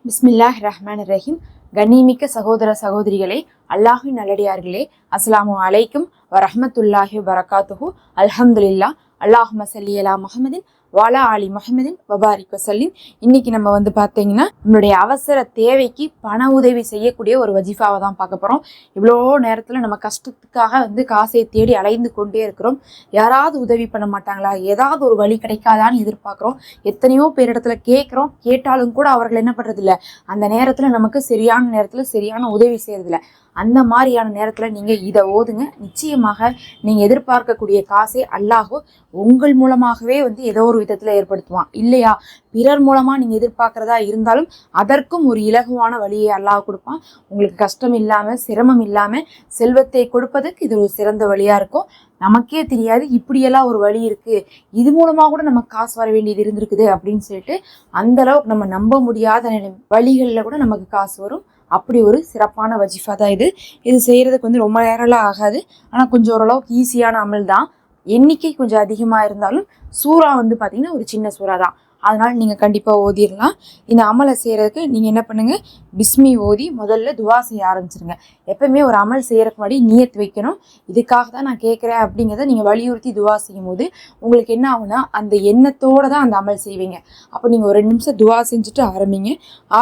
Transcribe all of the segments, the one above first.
பிஸ்மில்லாஹ் ரஹ்மான் ரஹீம். கண்ணியமிக்க சகோதர சகோதரிகளே, அல்லாஹின் நல்லடியார்களே, அஸ்ஸலாமு அலைக்கும் வரஹ்மத்துல்லாஹி வரகாத்துஹு. அல்ஹம்துலில்லாஹ். அல்லாஹும்ம ஸல்லி அலா முஹம்மதின் வாலா அலி முஹம்மதின் வபாரிக் வஸல்லிம். இன்னைக்கு நம்ம பார்த்தீங்கன்னா நம்மளுடைய அவசர தேவைக்கு பண உதவி செய்யக்கூடிய ஒரு வஜிஃபாவை தான் பார்க்க போகிறோம். இவ்வளோ நேரத்தில் நம்ம கஷ்டத்துக்காக காசை தேடி அலைந்து கொண்டே இருக்கிறோம். யாராவது உதவி பண்ண மாட்டாங்களா, ஏதாவது ஒரு வழி கிடைக்காதான்னு எதிர்பார்க்குறோம். எத்தனையோ பேரிடத்துல கேட்குறோம், கேட்டாலும் கூட அவர்கள் என்ன பண்ணுறதில்ல, அந்த நேரத்தில் நமக்கு சரியான நேரத்தில் சரியான உதவி செய்யறதில்ல. அந்த மாதிரியான நேரத்தில் நீங்கள் இதை ஓதுங்க. நிச்சயமாக நீங்கள் எதிர்பார்க்கக்கூடிய காசை அல்லாஹ் உங்கள் மூலமாகவே ஏதோ ஒரு விதத்தில் ஏற்படுத்துவான். இல்லையா, பிறர் மூலமாக நீங்கள் எதிர்பார்க்குறதா இருந்தாலும் அதற்கும் ஒரு இலகுவான வழியை அல்லாஹ் கொடுப்பான். உங்களுக்கு கஷ்டம் இல்லாமல் சிரமம் இல்லாமல் செல்வத்தை கொடுப்பதற்கு இது ஒரு சிறந்த வழியாக இருக்கும். நமக்கே தெரியாது இப்படியெல்லாம் ஒரு வழி இருக்குது, இது மூலமாக கூட நமக்கு காசு வர வேண்டியது இருந்திருக்குது அப்படின்னு சொல்லிட்டு அந்த அளவுக்கு நம்ம நம்ப முடியாத வழிகளில் கூட நமக்கு காசு வரும். அப்படி ஒரு சிறப்பான வஜிஃபா தான் இது செய்கிறதுக்கு ரொம்ப நேரம்லாம் ஆகாது. ஆனால் கொஞ்சம் ஓரளவுக்கு ஈஸியான அமல் தான். எண்ணிக்கை கொஞ்சம் அதிகமாக இருந்தாலும் சூறா பார்த்திங்கன்னா ஒரு சின்ன சூறா தான். அதனால் நீங்கள் கண்டிப்பாக ஓதிடலாம். இந்த அமலை செய்கிறதுக்கு நீங்கள் என்ன பண்ணுங்கள், பிஸ்மி ஓதி முதல்ல துவா செய்ய ஆரம்பிச்சிருங்க. எப்பவுமே ஒரு அமல் செய்கிறதுக்கு முன்னாடி நியத் வைக்கணும். இதுக்காக தான் நான் கேட்குறேன் அப்படிங்கிறத நீங்கள் வலியுறுத்தி துவா செய்யும் போது உங்களுக்கு என்ன ஆகுனா, அந்த எண்ணத்தோடு தான் அந்த அமல் செய்வீங்க. அப்போ நீங்கள் ஒரு 2 நிமிஷம் துவா செஞ்சுட்டு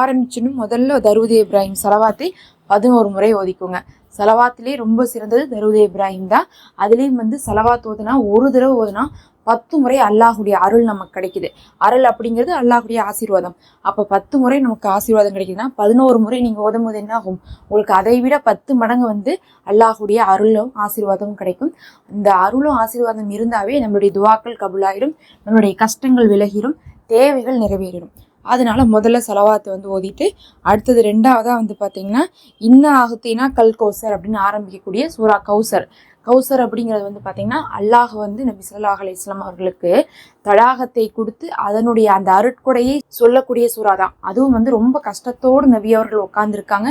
ஆரம்பிச்சுன்னு முதல்ல தரூத் இப்ராஹிம் சலவாத்தை 11 முறை ஓதிக்கோங்க. சலவாத்திலே ரொம்ப சிறந்தது தரூத் இப்ராஹிம் தான். அதுலேயும் சலவாத் ஓதுனா, ஒரு தடவை ஓதுனா 10 முறை அல்லாஹுடைய அருள் நமக்கு கிடைக்குது. அருள் அப்படிங்கிறது அல்லாஹுடைய ஆசீர்வாதம். அப்போ 10 முறை நமக்கு ஆசீர்வாதம் கிடைக்குதுன்னா 11 முறை நீங்கள் ஓதும் போது என்ன ஆகும், உங்களுக்கு அதை விட 10 மடங்கு அல்லாஹுடைய அருளும் ஆசீர்வாதமும் கிடைக்கும். இந்த அருளும் ஆசீர்வாதம் இருந்தாவே நம்மளுடைய துவாக்கள் கபுலாயிரும், நம்மளுடைய கஷ்டங்கள் விலகிடும், தேவைகள் நிறைவேறிடும். அதனால முதல்ல சலவாத்தை ஓதிட்டு அடுத்தது 2வதாக பார்த்தீங்கன்னா இன்னா ஆகுத்தினா கல் கௌசர் அப்படின்னு ஆரம்பிக்கக்கூடிய சூரா கௌசர். கௌசர் அப்படிங்கிறது பார்த்தீங்கன்னா அல்லாஹ் நபி ஸல்லல்லாஹு அலைஹி வஸல்லம் அவர்களுக்கு தடாகத்தை கொடுத்து அதனுடைய அந்த அருட்கொடையை சொல்லக்கூடிய சூறா தான். அதுவும் ரொம்ப கஷ்டத்தோடு நபி அவர்கள் உட்காந்துருக்காங்க,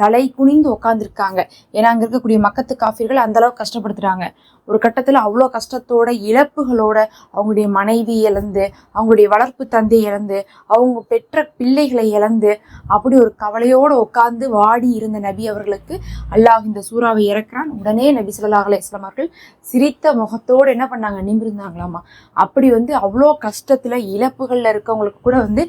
தலை குனிந்து உட்காந்துருக்காங்க. ஏன்னா அங்கே இருக்கக்கூடிய மக்கத்து காஃபிர்கள் அந்த அளவுக்கு கஷ்டப்படுத்துறாங்க. ஒரு கட்டத்தில் அவ்வளோ கஷ்டத்தோட இழப்புகளோட அவங்களுடைய மனைவி இழந்து, அவங்களுடைய வளர்ப்பு தந்தை இழந்து, அவங்க பெற்ற பிள்ளைகளை இழந்து அப்படி ஒரு கவலையோடு உட்காந்து வாடி இருந்த நபி அவர்களுக்கு அல்லாஹ் இந்த சூறாவை இறக்குறான். உடனே நபி ஸல்லல்லாஹு அலைஹி வஸல்லம் அவர்கள் சிரித்த முகத்தோடு என்ன பண்ணாங்க, நிமிர்ந்தாங்களாமா. அப்படி அவ்வளோ கஷ்டத்தில் இழப்புகளில் இருக்கவங்களுக்கு கூட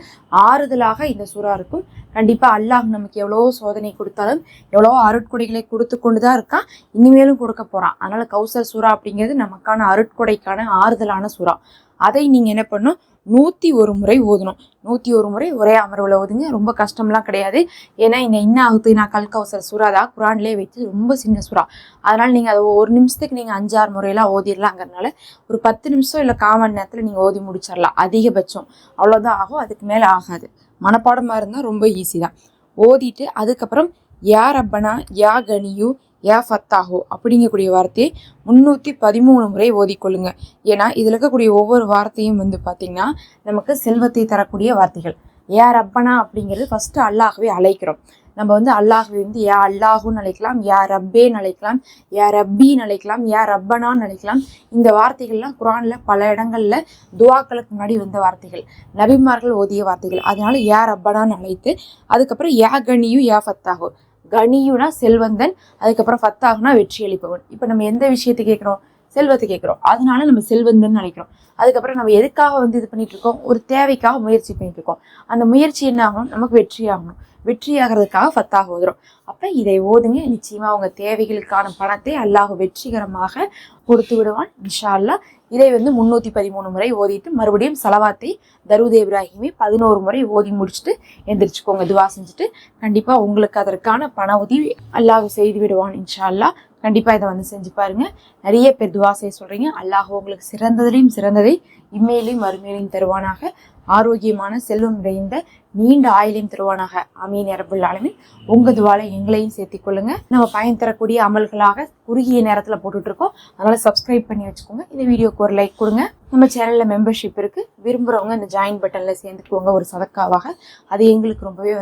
ஆறுதலாக இந்த சூறா இருக்கும். கண்டிப்பாக அல்லாஹ் நமக்கு எவ்வளோ சோதனை கொடுத்தாலும் எவ்வளோ அருட்கொடைகளை கொடுத்து கொண்டு தான் இருக்கான், இனிமேலும் கொடுக்க போகிறான். அதனால் கௌசர் சூறா அப்படிங்கிறது நமக்கான அருட்கொடைக்கான ஆறுதலான சூறா. அதை நீங்கள் என்ன பண்ணணும், 101 முறை ஓதணும். 101 முறை ஒரே அமர்வில் ஓதுங்க. ரொம்ப கஷ்டம்லாம் கிடையாது. ஏன்னா இந்த இன்னா ஆகுத்தினா கல் கௌசர் சூறா தான் குரான்லேயே வச்சு ரொம்ப சின்ன சூறா. அதனால் நீங்கள் அதை ஒரு நிமிஷத்துக்கு நீங்கள் 5-6 முறையெல்லாம் ஓதிடலாங்கிறதுனால ஒரு 10 நிமிஷம் இல்லை 1/4 மணி நேரத்தில் நீங்கள் ஓதி முடிச்சிடலாம். அதிகபட்சம் அவ்வளோதான் ஆகும், அதுக்கு மேலே ஆகாது. மனப்பாடமாக இருந்தால் ரொம்ப ஈஸி தான். ஓதிட்டு அதுக்கப்புறம் யா ரப்பனா யா கனியு யா ஃபத்தாஹோ அப்படிங்கக்கூடிய வார்த்தையை 313 முறை ஓதிக்கொள்ளுங்க. ஏன்னா இதில் இருக்கக்கூடிய ஒவ்வொரு வார்த்தையும் பார்த்திங்கன்னா நமக்கு செல்வத்தை தரக்கூடிய வார்த்தைகள். யா ரப்பனா அப்படிங்கிறது ஃபஸ்ட்டு அல்லாஹ்வே அழைக்கிறோம். நம்ம அல்லாஹ்வை யா அல்லாஹுன்னு அழைக்கலாம், யா ரப்பேன்னு அழைக்கலாம், யா ரப்பின்னு அழைக்கலாம், யா ரப்பனான்னு அழைக்கலாம். இந்த வார்த்தைகள்லாம் குரானில் பல இடங்களில் துவாக்களுக்கு முன்னாடி வந்த வார்த்தைகள், நபிமார்கள் ஓதிய வார்த்தைகள். அதனால யா ரப்பனான்னு அழைத்து அதுக்கப்புறம் யா கனியு யா ஃபத்தாஹோ. கனியுனா செல்வந்தன், அதுக்கப்புறம் ஃபத்தாகுனா வெற்றி அளிப்பவன். இப்போ நம்ம எந்த விஷயத்தை கேட்குறோம், செல்வத்தை கேட்குறோம். அதனால நம்ம செல்வந்தன் நினைக்கிறோம். அதுக்கப்புறம் நம்ம எதுக்காக இது பண்ணிட்டு இருக்கோம், ஒரு தேவைக்காக முயற்சி பண்ணிட்டு இருக்கோம். அந்த முயற்சி என்ன ஆகணும், நமக்கு வெற்றி ஆகணும். வெற்றியாகிறதுக்காக ஃபத்தாக ஓதுறோம். அப்போ இதை ஓதுங்க. நிச்சயமாக உங்கள் தேவைகளுக்கான பணத்தை அல்லாஹ் வெற்றிகரமாக கொடுத்து விடுவான் இன்ஷா அல்லாஹ். இதை 313 முறை ஓதிட்டு மறுபடியும் சலவாத்தை தரூத் இப்ராஹிமை 11 முறை ஓதி முடிச்சுட்டு எந்திரிச்சுக்கோங்க. துவா செஞ்சுட்டு கண்டிப்பாக உங்களுக்கு அதற்கான பண உதவி அல்லாஹ் செய்து விடுவான் இன்ஷா அல்லாஹ். கண்டிப்பாக இதை செஞ்சு பாருங்கள். நிறைய பேர் துவா செய்ய சொல்கிறீங்க. அல்லாஹ் உங்களுக்கு சிறந்ததிலையும் சிறந்ததை இம்மையிலையும் மறுமையிலையும் தருவானாக. ஆரோக்கியமான செல்வம் நிறைந்த நீண்ட ஆயுளையும் தருவானாக. ஆமீன் யா ரப்பல் ஆலமீன். உங்கள் துவாலை எங்களையும் சேர்த்திக் கொள்ளுங்க. நம்ம பயன் தரக்கூடிய அமல்களாக குறுகிய நேரத்தில் போட்டுட்ருக்கோம். அதனால் சப்ஸ்கிரைப் பண்ணி வச்சுக்கோங்க. இந்த வீடியோக்கு ஒரு லைக் கொடுங்க. நம்ம சேனலில் மெம்பர்ஷிப் இருக்குது, விரும்புகிறவங்க இந்த ஜாயின் பட்டனில் சேர்ந்துக்குவோங்க ஒரு சதக்காவாக. அது எங்களுக்கு ரொம்பவே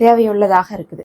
தேவையுள்ளதாக இருக்குது.